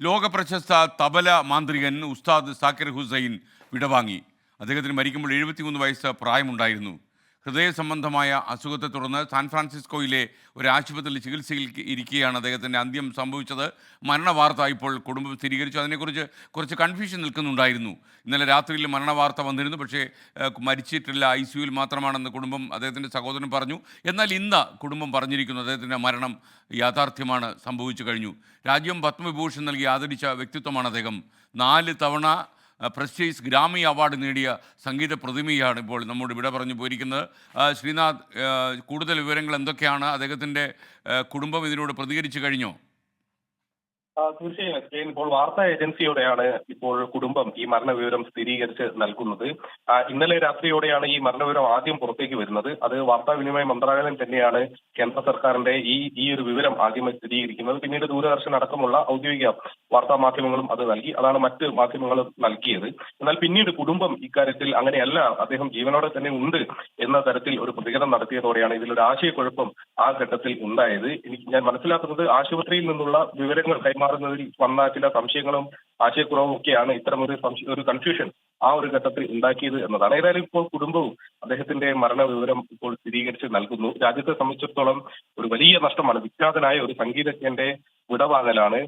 ലോക പ്രശസ്ത തബല മാന്ത്രികൻ ഉസ്താദ് സാക്കിർ ഹുസൈൻ വിടവാങ്ങി. അദ്ദേഹത്തിന് മരിക്കുമ്പോൾ 73 വയസ്സ് പ്രായമുണ്ടായിരുന്നു. ഹൃദയ സംബന്ധമായ അസുഖത്തെ തുടർന്ന് സാൻ ഫ്രാൻസിസ്കോയിലെ ഒരു ആശുപത്രിയിൽ ചികിത്സയിൽ ഇരിക്കുകയാണ് അദ്ദേഹത്തിൻ്റെ അന്ത്യം സംഭവിച്ചത്. മരണവാർത്ത ഇപ്പോൾ കുടുംബം സ്ഥിരീകരിച്ചു. അതിനെക്കുറിച്ച് കുറച്ച് കൺഫ്യൂഷൻ നിൽക്കുന്നുണ്ടായിരുന്നു. ഇന്നലെ രാത്രിയിൽ മരണവാർത്ത വന്നിരുന്നു, പക്ഷേ മരിച്ചിട്ടില്ല, ICUവിൽ മാത്രമാണെന്ന് കുടുംബം, അദ്ദേഹത്തിൻ്റെ സഹോദരൻ പറഞ്ഞു. എന്നാൽ ഇന്ന് കുടുംബം പറഞ്ഞിരിക്കുന്നു അദ്ദേഹത്തിൻ്റെ മരണം യാഥാർത്ഥ്യമാണ്, സംഭവിച്ചു കഴിഞ്ഞു. രാജ്യം പത്മവിഭൂഷൺ നൽകി ആദരിച്ച വ്യക്തിത്വമാണ് അദ്ദേഹം. 4 തവണ പ്രസ്റ്റീജ് ഗ്രാമി അവാർഡ് നേടിയ സംഗീത പ്രതിമയാണ് ഇപ്പോൾ നമ്മോട് വിട പറഞ്ഞു പോയിരിക്കുന്നത്. ശ്രീനാഥ്, കൂടുതൽ വിവരങ്ങൾ എന്തൊക്കെയാണ്? അദ്ദേഹത്തിൻ്റെ കുടുംബം ഇതിനോട് പ്രതികരിച്ചു കഴിഞ്ഞോ? തീർച്ചയായും അക്ഷയൻ, ഇപ്പോൾ വാർത്താ ഏജൻസിയോടെയാണ് ഇപ്പോൾ കുടുംബം ഈ മരണവിവരം സ്ഥിരീകരിച്ച് നൽകുന്നത്. ഇന്നലെ രാത്രിയോടെയാണ് ഈ മരണവിവരം ആദ്യം പുറത്തേക്ക് വരുന്നത്. അത് വാർത്താവിനിമയ മന്ത്രാലയം തന്നെയാണ് കേന്ദ്ര സർക്കാരിന്റെ ഈ ഒരു വിവരം ആദ്യമായി സ്ഥിരീകരിക്കുന്നത്. പിന്നീട് ദൂരദർശൻ അടക്കമുള്ള ഔദ്യോഗിക വാർത്താ മാധ്യമങ്ങളും അത് നൽകി. അതാണ് മറ്റ് മാധ്യമങ്ങളും നൽകിയത്. എന്നാൽ പിന്നീട് കുടുംബം ഇക്കാര്യത്തിൽ അങ്ങനെയല്ല, അദ്ദേഹം ജീവനോടെ തന്നെ ഉണ്ട് എന്ന തരത്തിൽ ഒരു പ്രതികരണം നടത്തിയതോടെയാണ് ഇതിലൊരു ആശയക്കുഴപ്പം ആ ഘട്ടത്തിൽ ഉണ്ടായത്. ഞാൻ മനസ്സിലാക്കുന്നത് ആശുപത്രിയിൽ നിന്നുള്ള വിവരങ്ങൾ കൈമാറുന്നതിൽ വന്ന ചില സംശയങ്ങളും ആശയക്കുറവും ഒക്കെയാണ് ഒരു കൺഫ്യൂഷൻ ആ ഒരു ഘട്ടത്തിൽ ഉണ്ടാക്കിയത് എന്നതാണ്. ഏതായാലും ഇപ്പോൾ കുടുംബവും അദ്ദേഹത്തിന്റെ മരണവിവരം ഇപ്പോൾ സ്ഥിരീകരിച്ച് നൽകുന്നു. രാജ്യത്തെ സംബന്ധിച്ചിടത്തോളം ഒരു വലിയ നഷ്ടമാണ്. വിഖ്യാതനായ ഒരു സംഗീതജ്ഞന്റെ വിടവാങ്ങലാണ്.